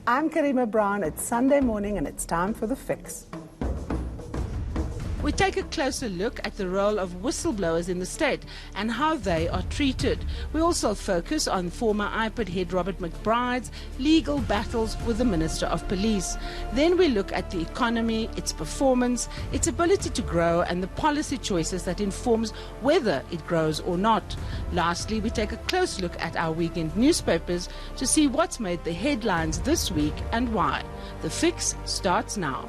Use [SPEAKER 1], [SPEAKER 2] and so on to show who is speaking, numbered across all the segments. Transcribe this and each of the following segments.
[SPEAKER 1] I'm Karima Brown. It's Sunday morning and it's time for The Fix.
[SPEAKER 2] We take a closer look at the role of whistleblowers in the state and how they are treated. We also focus on former IPID head Robert McBride's legal battles with the Minister of Police. Then we look at the economy, its performance, its ability to grow, and the policy choices that informs whether it grows or not. Lastly, we take a close look at our weekend newspapers to see what's made the headlines this week and why. The Fix starts now.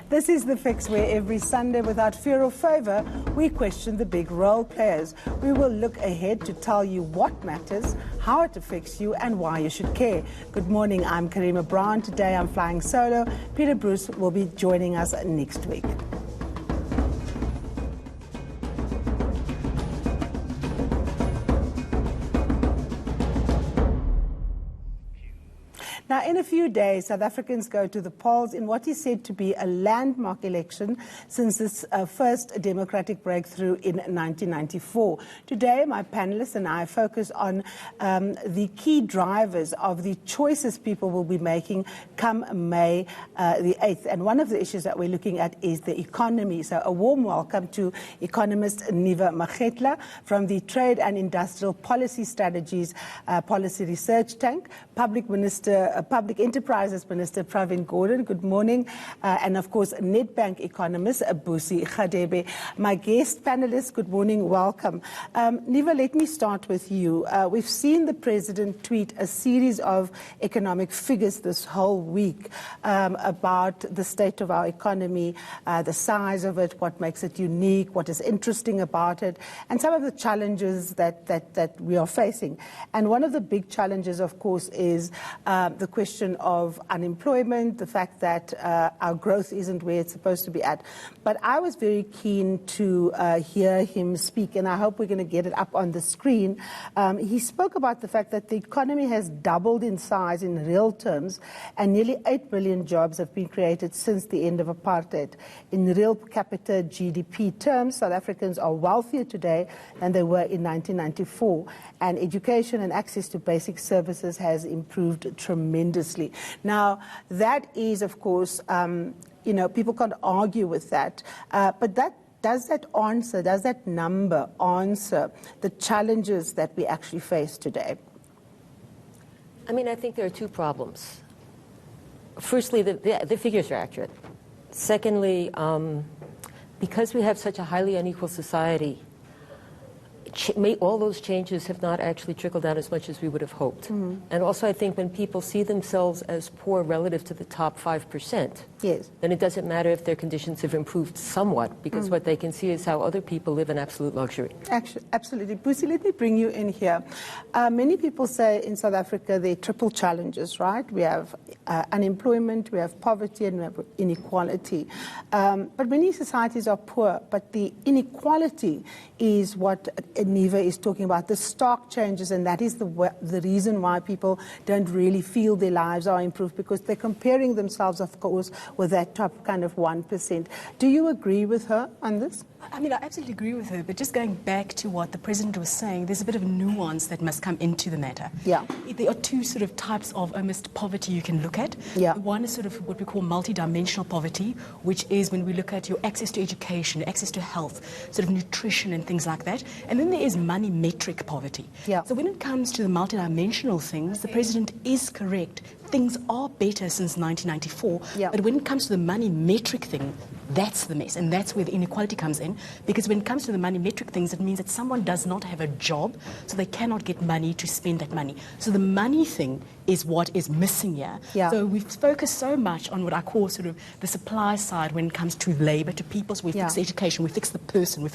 [SPEAKER 1] This is The Fix, where every Sunday, without fear or favour, we question the big role players. We will look ahead to tell you what matters, how it affects you, and why you should care. Good morning, I'm Karima Brown. Today I'm flying solo. Peter Bruce will be joining us next week. Now, in a few days, South Africans go to the polls in what is said to be a landmark election since this first democratic breakthrough in 1994. Today, my panelists and I focus on the key drivers of the choices people will be making come May the 8th. And one of the issues that we're looking at is the economy. So a warm welcome to Economist Neva Makgetla from the Trade and Industrial Policy Strategies Policy Research Tank, Public Enterprises Minister Pravin Gordhan. Good morning. And of course, Nedbank economist Busi, Radebe. My guest panelists, good morning, welcome. Neva, let me start with you. We've seen the President tweet a series of economic figures this whole week about the state of our economy, the size of it, what makes it unique, what is interesting about it, and some of the challenges that we are facing. And one of the big challenges, of course, is the question of unemployment, the fact that our growth isn't where it's supposed to be at. But I was very keen to hear him speak, and I hope we're going to get it up on the screen. He spoke about the fact that the economy has doubled in size in real terms, and nearly 8 million jobs have been created since the end of apartheid. In real capita GDP terms, South Africans are wealthier today than they were in 1994, and education and access to basic services has improved tremendously. Now, that is, of course, people can't argue with that, but does that number answer the challenges that we actually face today?
[SPEAKER 3] I mean, I think there are two problems. Firstly, the figures are accurate. Secondly, because we have such a highly unequal society, all those changes have not actually trickled down as much as we would have hoped. Mm-hmm. And also, I think when people see themselves as poor relative to the top 5%,
[SPEAKER 1] yes,
[SPEAKER 3] then it doesn't matter if their conditions have improved somewhat, because what they can see is how other people live in absolute luxury.
[SPEAKER 1] Absolutely. Busi, let me bring you in here. Many people say in South Africa there are triple challenges, right? We have unemployment, we have poverty, and we have inequality. But many societies are poor, but the inequality is what Neva is talking about, the stark changes, and that is the reason why people don't really feel their lives are improved, because they're comparing themselves, of course, with that top kind of 1%. Do you agree with her on this?
[SPEAKER 4] I mean, I absolutely agree with her, but just going back to what the President was saying, there's a bit of nuance that must come into the matter.
[SPEAKER 1] Yeah.
[SPEAKER 4] There are two sort of types of almost poverty you can look at.
[SPEAKER 1] Yeah.
[SPEAKER 4] One is sort of what we call multidimensional poverty, which is when we look at your access to education, access to health, sort of nutrition and things like that. And then there is money metric poverty.
[SPEAKER 1] Yeah.
[SPEAKER 4] So when it comes to the multidimensional things, the President is correct. Things are better since 1994,
[SPEAKER 1] yeah,
[SPEAKER 4] but when it comes to the money metric thing, that's the mess, and that's where the inequality comes in, because when it comes to the money metric things, it means that someone does not have a job, so they cannot get money to spend that money. So the money thing is what is missing here.
[SPEAKER 1] Yeah.
[SPEAKER 4] So we've focused so much on what I call sort of the supply side when it comes to labor, to people. So we fix education, we fix the person,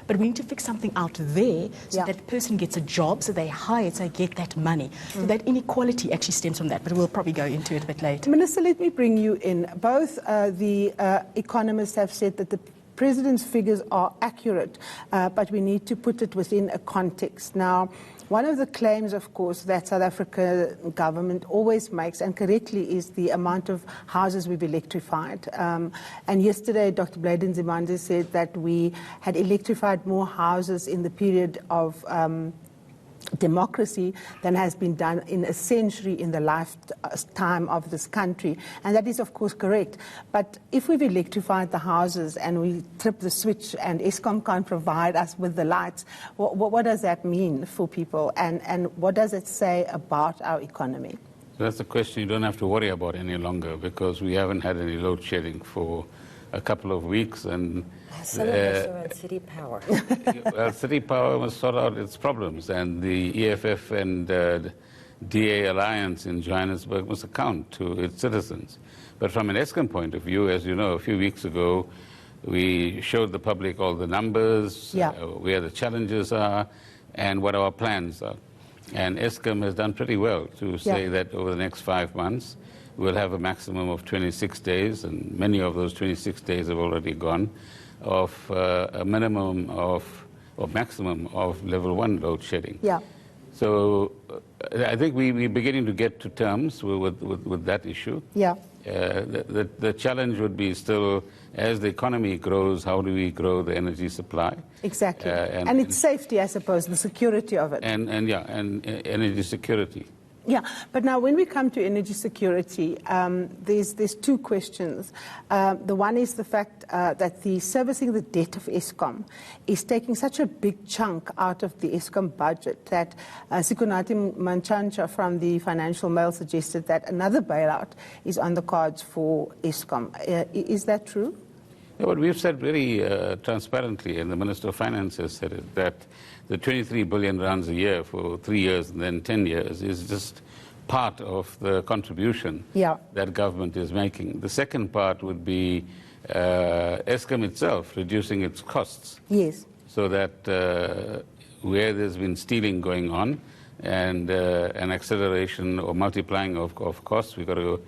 [SPEAKER 4] but we need to fix something out there so that person gets a job, so they hire, so they get that money. So that inequality actually stems from that, but we'll probably go into it a bit later.
[SPEAKER 1] Minister, let me bring you in. Both the economists have said that the President's figures are accurate, but we need to put it within a context. Now, one of the claims, of course, that South Africa government always makes, and correctly, is the amount of houses we've electrified. And yesterday, Dr. Bladen Zimande said that we had electrified more houses in the period of democracy than has been done in a century in the lifetime of this country. And that is, of course, correct. But if we've electrified the houses and we trip the switch and Eskom can't provide us with the lights, what does that mean for people? And what does it say about our economy?
[SPEAKER 5] So that's the question you don't have to worry about any longer, because we haven't had any load shedding for a couple of weeks. And
[SPEAKER 3] some of us are on city power.
[SPEAKER 5] well, city power must sort out its problems, and the EFF and DA alliance in Johannesburg must account to its citizens. But from an Eskom point of view, as you know, a few weeks ago, we showed the public all the numbers, where the challenges are, and what our plans are. And Eskom has done pretty well to say that over the next 5 months, we'll have a maximum of 26 days, and many of those 26 days have already gone, of a minimum of, or maximum of level 1 load shedding.
[SPEAKER 1] Yeah.
[SPEAKER 5] So I think we're beginning to get to terms with that issue.
[SPEAKER 1] Yeah.
[SPEAKER 5] The challenge would be still, as the economy grows, how do we grow the energy supply?
[SPEAKER 1] Exactly. And its safety, I suppose, the security of it.
[SPEAKER 5] And energy security.
[SPEAKER 1] Yeah, but now when we come to energy security, there's two questions. The one is the fact that the servicing the debt of Eskom is taking such a big chunk out of the Eskom budget that Sikonathi Mantshantsha from the Financial Mail suggested that another bailout is on the cards for Eskom. Is that true?
[SPEAKER 5] Yeah, but we've said very transparently, and the Minister of Finance has said it, that the 23 billion rands a year for 3 years and then 10 years is just part of the contribution that government is making. The second part would be Eskom itself reducing its costs.
[SPEAKER 1] Yes.
[SPEAKER 5] So that where there's been stealing going on and an acceleration or multiplying of costs, we've got to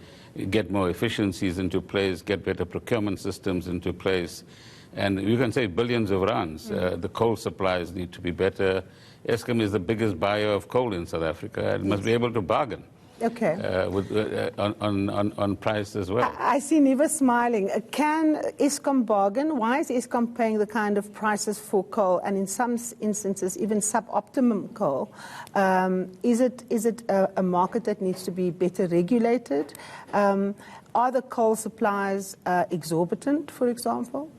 [SPEAKER 5] get more efficiencies into place, get better procurement systems into place. And you can save billions of rands. The coal supplies need to be better. Eskom is the biggest buyer of coal in South Africa. It must be able to bargain on price as well.
[SPEAKER 1] I see Neva smiling. Can Eskom bargain? Why is Eskom paying the kind of prices for coal, and in some instances even suboptimum coal? Is it a market that needs to be better regulated? Are the coal supplies exorbitant, for example?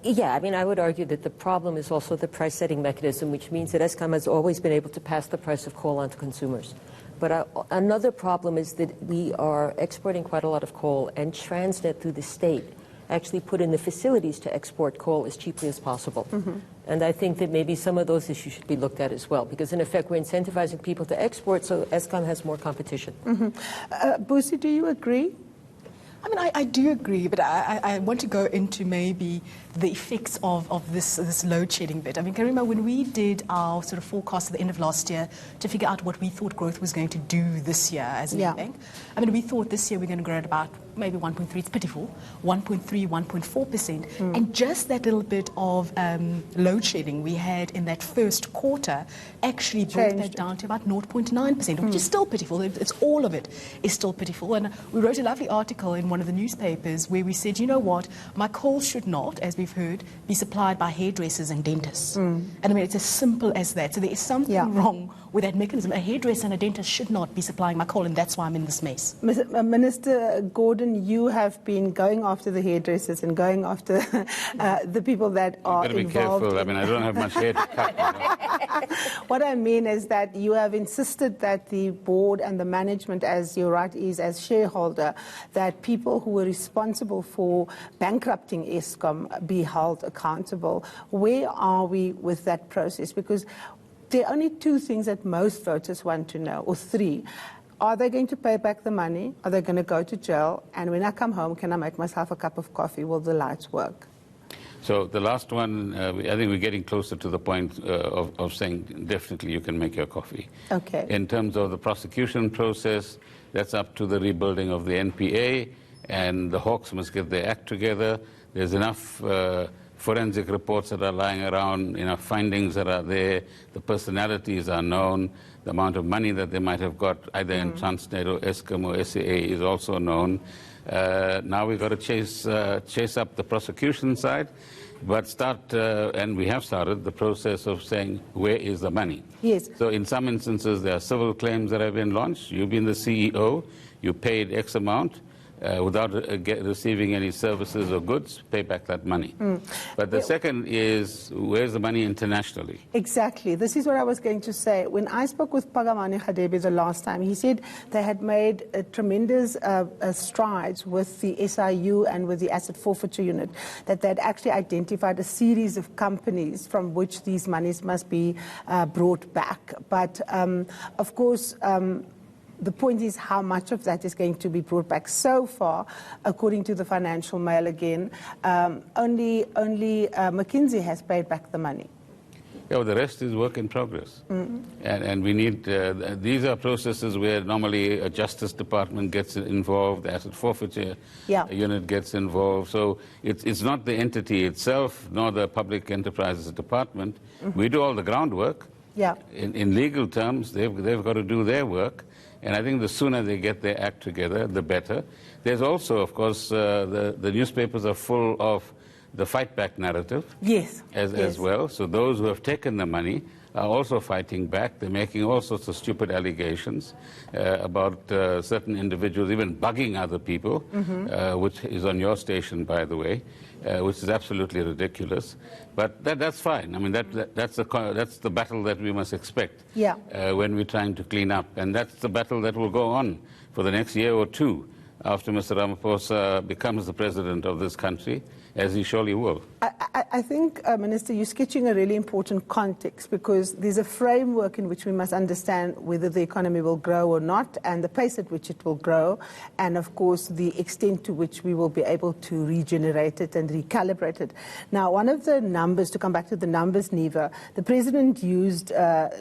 [SPEAKER 3] Yeah, I mean, I would argue that the problem is also the price-setting mechanism, which means that Eskom has always been able to pass the price of coal on to consumers. But another problem is that we are exporting quite a lot of coal, and Transnet through the state actually put in the facilities to export coal as cheaply as possible. And I think that maybe some of those issues should be looked at as well, because in effect we're incentivizing people to export so Eskom has more competition.
[SPEAKER 1] Busi, do you agree?
[SPEAKER 4] I mean, I do agree, but I want to go into maybe the effects of this load shedding bit. I mean, Karima, when we did our sort of forecast at the end of last year to figure out what we thought growth was going to do this year as a Nedbank, I mean, we thought this year we're going to grow at about maybe 1.3, it's pitiful, 1.3, 1.4%. And just that little bit of load shedding we had in that first quarter actually brought that down to about 0.9%, which is still pitiful. It's all of it is still pitiful. And we wrote a lovely article in one of the newspapers where we said, you know what, my coal should not, as we've heard, be supplied by hairdressers and dentists. And I mean, it's as simple as that. So there is something wrong with that mechanism. A hairdresser and a dentist should not be supplying my coal, and that's why I'm in this mess.
[SPEAKER 1] Minister Gordhan, you have been going after the hairdressers and going after the people that are involved.
[SPEAKER 5] You've got to be careful. I mean, I don't have much hair to cut. You know?
[SPEAKER 1] What I mean is that you have insisted that the board and the management, as your right is as shareholder, that people who were responsible for bankrupting Eskom be held accountable. Where are we with that process? Because there are only two things that most voters want to know, or three. Are they going to pay back the money? Are they going to go to jail? And when I come home, can I make myself a cup of coffee? Will the lights work?
[SPEAKER 5] So the last one, I think we're getting closer to the point of saying definitely you can make your coffee.
[SPEAKER 1] Okay.
[SPEAKER 5] In terms of the prosecution process, that's up to the rebuilding of the NPA, and the Hawks must get their act together. There's enough forensic reports that are lying around, enough findings that are there, the personalities are known, the amount of money that they might have got either in Transnet or Eskom or SAA is also known. Now we've got to chase up the prosecution side, but start, and we have started, the process of saying, where is the money?
[SPEAKER 1] Yes.
[SPEAKER 5] So in some instances, there are civil claims that have been launched. You've been the CEO, you paid X amount. Without receiving any services or goods, pay back that money. But the second is, where's the money internationally?
[SPEAKER 1] Exactly. This is what I was going to say. When I spoke with Pagamani Radebe the last time, he said they had made tremendous strides with the SIU and with the asset forfeiture unit, that they had actually identified a series of companies from which these monies must be brought back. But, of course, the point is how much of that is going to be brought back. So far, according to the Financial Mail again, only McKinsey has paid back the money.
[SPEAKER 5] Yeah, well, the rest is work in progress. And we need, these are processes where normally a Justice Department gets involved, the asset forfeiture unit gets involved. So it's not the entity itself, nor the Public Enterprises Department. We do all the groundwork.
[SPEAKER 1] Yeah.
[SPEAKER 5] In legal terms, they've got to do their work. And I think the sooner they get their act together, the better. There's also, of course, the newspapers are full of the fight back narrative.
[SPEAKER 1] Yes.
[SPEAKER 5] As well. So those who have taken the money are also fighting back. They're making all sorts of stupid allegations about certain individuals, even bugging other people, which is on your station, by the way, which is absolutely ridiculous. But that's fine. I mean, that's the battle that we must expect when we're trying to clean up. And that's the battle that will go on for the next year or two after Mr. Ramaphosa becomes the president of this country, as he surely will.
[SPEAKER 1] I think, Minister, you're sketching a really important context, because there's a framework in which we must understand whether the economy will grow or not, and the pace at which it will grow, and of course the extent to which we will be able to regenerate it and recalibrate it. Now, one of the numbers, to come back to the numbers, Neva, the President used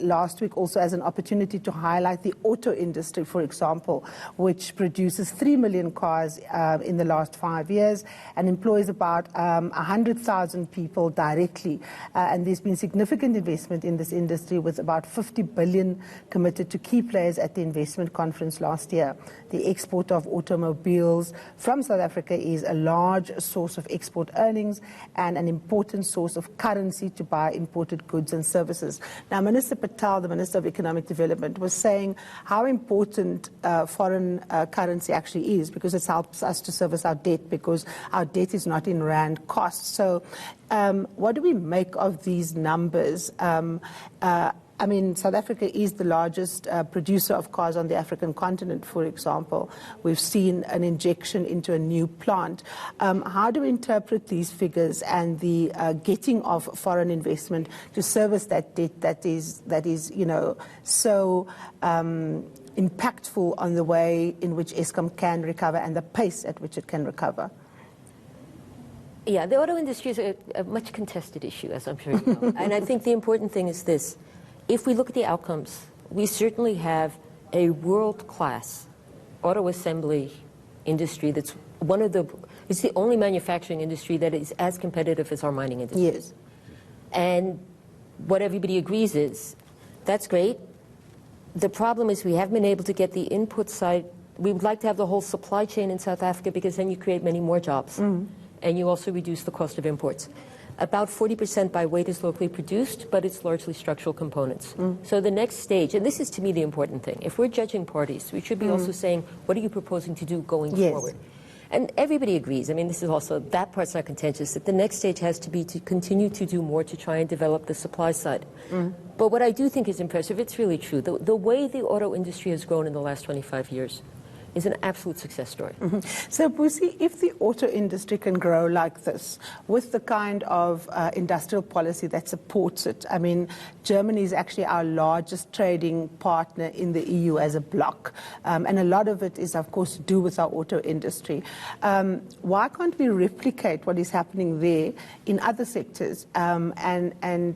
[SPEAKER 1] last week also as an opportunity to highlight the auto industry, for example, which produces 3 million cars in the last 5 years and employs about 100,000 people directly. And there's been significant investment in this industry, with about 50 billion committed to key players at the investment conference last year. The export of automobiles from South Africa is a large source of export earnings and an important source of currency to buy imported goods and services. Now, Minister Patel, the Minister of Economic Development, was saying how important foreign currency actually is, because it helps us to service our debt, because our debt is not in rand costs. So what do we make of these numbers? I mean, South Africa is the largest producer of cars on the African continent, for example. We've seen an injection into a new plant. How do we interpret these figures and the getting of foreign investment to service that debt that is you know, so impactful on the way in which Eskom can recover and the pace at which it can recover?
[SPEAKER 3] Yeah, the auto industry is a much contested issue, as I'm sure you know. And I think the important thing is this. If we look at the outcomes, we certainly have a world-class auto assembly industry that's it's the only manufacturing industry that is as competitive as our mining industry.
[SPEAKER 1] Yes.
[SPEAKER 3] And what everybody agrees is, that's great. The problem is we haven't been able to get the input side. We would like to have the whole supply chain in South Africa, because then you create many more jobs. And you also reduce the cost of imports. About 40% by weight is locally produced, but it's largely structural components. So the next stage, and this is to me the important thing, if we're judging parties, we should be also saying, what are you proposing to do going forward? And everybody agrees, I mean, this is also, that part's not contentious, that the next stage has to be to continue to do more to try and develop the supply side. But what I do think is impressive, it's really true, the way the auto industry has grown in the last 25 years is an absolute success story.
[SPEAKER 1] So, Busi, if the auto industry can grow like this, with the kind of industrial policy that supports it, I mean, Germany is actually our largest trading partner in the EU as a bloc, and a lot of it is, of course, to do with our auto industry. Why can't we replicate what is happening there in other sectors and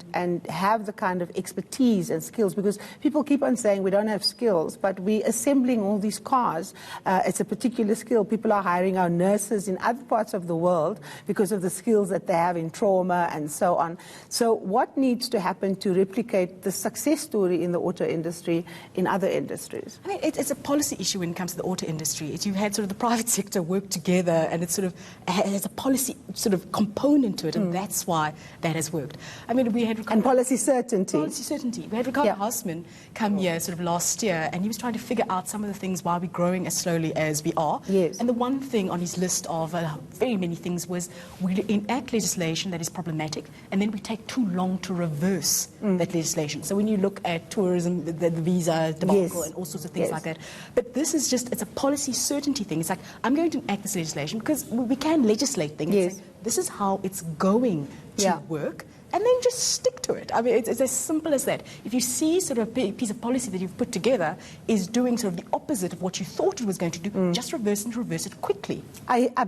[SPEAKER 1] have the kind of expertise and skills? Because people keep on saying we don't have skills, but we're assembling all these cars It's a particular skill. People are hiring our nurses in other parts of the world because of the skills that they have in trauma and so on. So what needs to happen to replicate the success story in the auto industry in other industries?
[SPEAKER 4] I mean, it's a policy issue when it comes to the auto industry. You've had sort of the private sector work together, and it's sort of has a policy sort of component to it, and that's why that has worked. I mean, we had
[SPEAKER 1] and policy certainty.
[SPEAKER 4] Policy certainty. We had Ricardo Hausman come here sort of last year, and he was trying to figure out some of the things why we're growing as slowly as we are.
[SPEAKER 1] Yes.
[SPEAKER 4] And the one thing on his list of very many things was we enact legislation that is problematic, and then we take too long to reverse that legislation. So when you look at tourism, the visa debacle, and all sorts of things like that. But this is just, it's a policy certainty thing. It's like, I'm going to enact this legislation because we can legislate things.
[SPEAKER 1] Yes.
[SPEAKER 4] Say, this is how it's going to work. And then just stick to it. I mean, it's as simple as that. If you see sort of a piece of policy that you've put together is doing sort of the opposite of what you thought it was going to do, just reverse it quickly.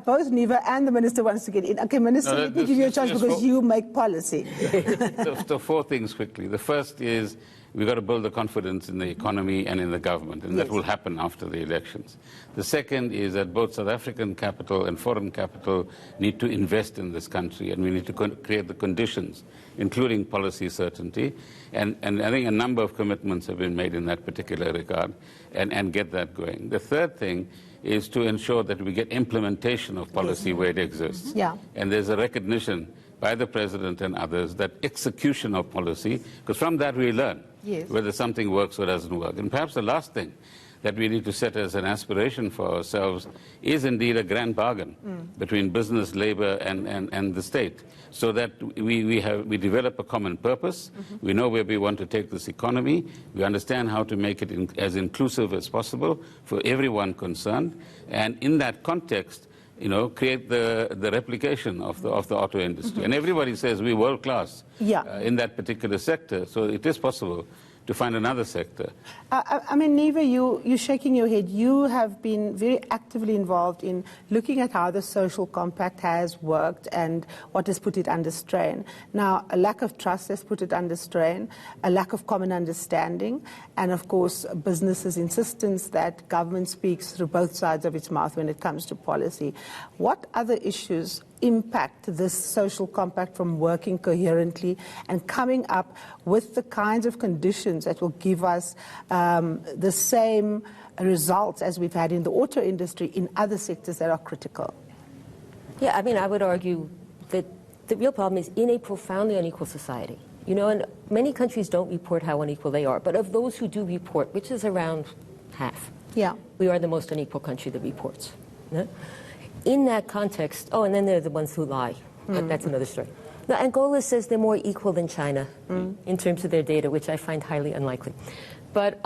[SPEAKER 1] Both Neva and the Minister wants to get in. Okay, Minister, let me give you a chance because you make policy.
[SPEAKER 5] So 4 things quickly. The first is we've got to build the confidence in the economy and in the government, and that will happen after the elections. The second is that both South African capital and foreign capital need to invest in this country, and we need to create the conditions, including policy certainty. And I think a number of commitments have been made in that particular regard, and get that going. The third thing is to ensure that we get implementation of policy where it exists. And there's a recognition by the President and others that execution of policy, because from that we learn whether something works or doesn't work. And perhaps the last thing that we need to set as an aspiration for ourselves is indeed a grand bargain between business, labor, and the state, so that we develop a common purpose. We know where we want to take this economy. We understand how to make it as inclusive as possible for everyone concerned. And in that context, create the replication of the auto industry. And everybody says we're world class in that particular sector, so it is possible to find another sector.
[SPEAKER 1] I mean, Neva, you're shaking your head. You have been very actively involved in looking at how the social compact has worked and what has put it under strain. Now, a lack of trust has put it under strain, a lack of common understanding, and of course, businesses' insistence that government speaks through both sides of its mouth when it comes to policy. What other issues impact this social compact from working coherently and coming up with the kinds of conditions that will give us the same results as we've had in the auto industry in other sectors that are critical?
[SPEAKER 3] Yeah, I mean, I would argue that the real problem is in a profoundly unequal society. And many countries don't report how unequal they are, but of those who do report, which is around half, we are the most unequal country that reports. In that context, and then there are the ones who lie. That's another story. Now, Angola says they're more equal than China in terms of their data, which I find highly unlikely. But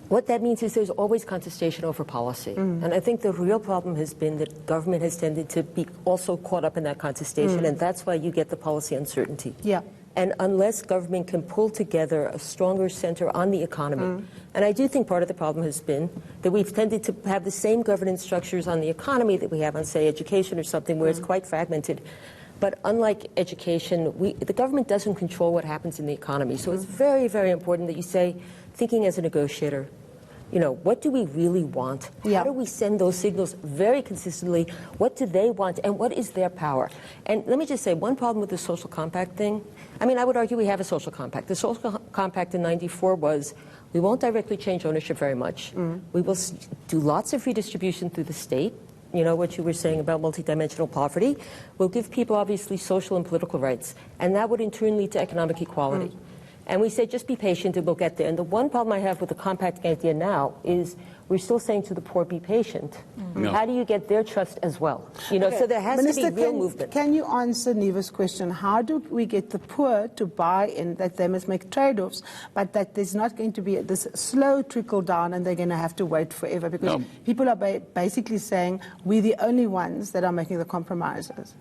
[SPEAKER 3] what that means is there's always contestation over policy. And I think the real problem has been that government has tended to be also caught up in that contestation, and that's why you get the policy uncertainty. And unless government can pull together a stronger center on the economy, and I do think part of the problem has been that we've tended to have the same governance structures on the economy that we have on, say, education or something, where it's quite fragmented. But unlike education, the government doesn't control what happens in the economy. So it's very, very important that you say, thinking as a negotiator, what do we really want? How do we send those signals very consistently? What do they want, and what is their power? And let me just say, one problem with the social compact thing, I mean, I would argue we have a social compact. The social compact in '94 was, we won't directly change ownership very much. We will do lots of redistribution through the state. What you were saying about multidimensional poverty. We'll give people, obviously, social and political rights, and that would in turn lead to economic equality. And we say, just be patient and we'll get there. And the one problem I have with the compact idea now is we're still saying to the poor, be patient. How do you get their trust as well? So there has to be real movement.
[SPEAKER 1] Can you answer Neva's question? How do we get the poor to buy in that they must make trade-offs, but that there's not going to be this slow trickle down and they're going to have to wait forever? Because people are basically saying, we're the only ones that are making the compromises.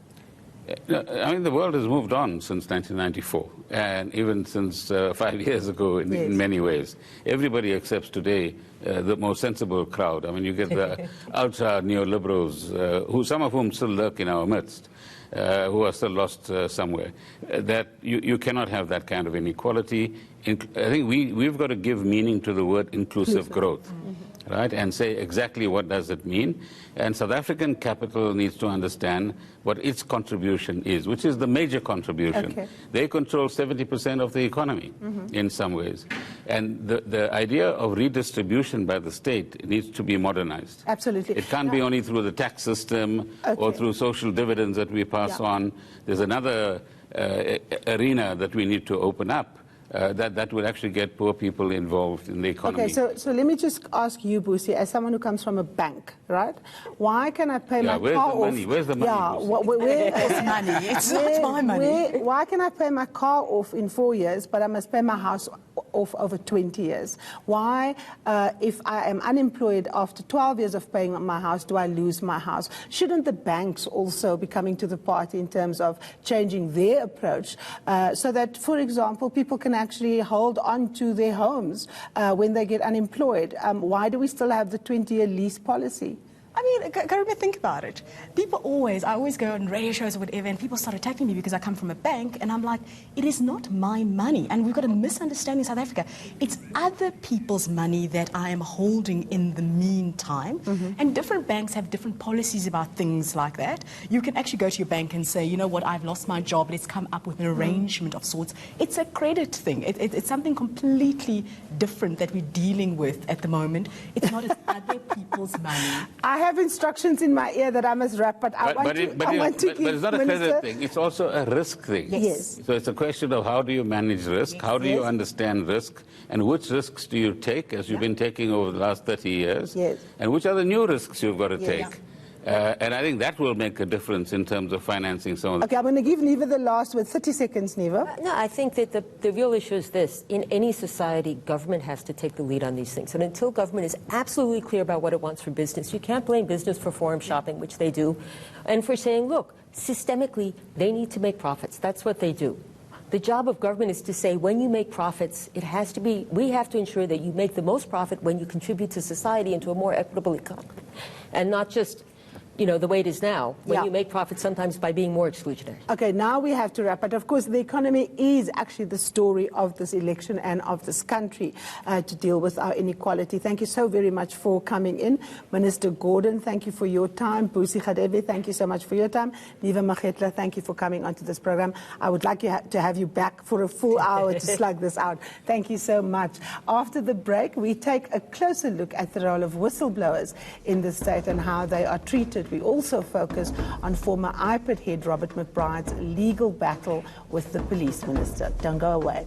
[SPEAKER 5] I mean, the world has moved on since 1994, and even since 5 years ago in many ways. Everybody accepts today the more sensible crowd. I mean, you get the ultra neoliberals, some of whom still lurk in our midst, who are still lost somewhere. That you cannot have that kind of inequality. I think we've got to give meaning to the word inclusive growth. right, and say exactly what does it mean. And South African capital needs to understand what its contribution is, which is the major contribution.
[SPEAKER 1] Okay.
[SPEAKER 5] They control 70% of the economy in some ways. And the idea of redistribution by the state needs to be modernized.
[SPEAKER 1] Absolutely.
[SPEAKER 5] It can't be only through the tax system or through social dividends that we pass on. There's another arena that we need to open up. That will actually get poor people involved in the economy.
[SPEAKER 1] Okay, so let me just ask you, Busi, as someone who comes from a bank, right? Why can I pay my car off?
[SPEAKER 5] Where's the money?
[SPEAKER 1] Yeah,
[SPEAKER 4] Where's money? It's not my money.
[SPEAKER 1] Why can I pay my car off in 4 years, but I must pay my house off over 20 years? Why, if I am unemployed after 12 years of paying my house, do I lose my house? Shouldn't the banks also be coming to the party in terms of changing their approach so that, for example, people can actually hold on to their homes when they get unemployed? Why do we still have the 20-year lease policy?
[SPEAKER 4] I mean, Karima, think about it. I always go on radio shows or whatever, and people start attacking me because I come from a bank, and I'm like, it is not my money. And we've got a misunderstanding in South Africa. It's other people's money that I am holding in the meantime. And different banks have different policies about things like that. You can actually go to your bank and say, you know what, I've lost my job, let's come up with an arrangement of sorts. It's a credit thing. It's something completely different that we're dealing with at the moment. It's not as other people's money.
[SPEAKER 1] I have instructions in my ear that I must wrap, but I want to
[SPEAKER 5] But it's not a credit thing, it's also a risk thing.
[SPEAKER 1] Yes.
[SPEAKER 5] So it's a question of how do you manage risk, how do you understand risk, and which risks do you take, as you've been taking over the last 30 years, and which are the new risks you've got to take. And I think that will make a difference in terms of financing some of the...
[SPEAKER 1] Okay, I'm going to give Neva the last word. 30 seconds, Neva.
[SPEAKER 3] No, I think that the real issue is this. In any society, government has to take the lead on these things. And until government is absolutely clear about what it wants for business, you can't blame business for forum shopping, which they do, and for saying, look, systemically, they need to make profits. That's what they do. The job of government is to say, when you make profits, it has to be, we have to ensure that you make the most profit when you contribute to society into a more equitable economy, and not just, you know, the way it is now, when you make profits sometimes by being more exclusionary.
[SPEAKER 1] Okay, now we have to wrap. But of course, the economy is actually the story of this election and of this country to deal with our inequality. Thank you so very much for coming in. Minister Gordhan, thank you for your time. Busi, Radebe, thank you so much for your time. Neva Makgetla, thank you for coming onto this program. I would like to have you back for a full hour to slug this out. Thank you so much. After the break, we take a closer look at the role of whistleblowers in the state and how they are treated. We also focus on former IPID head Robert McBride's legal battle with the police minister. Don't go away.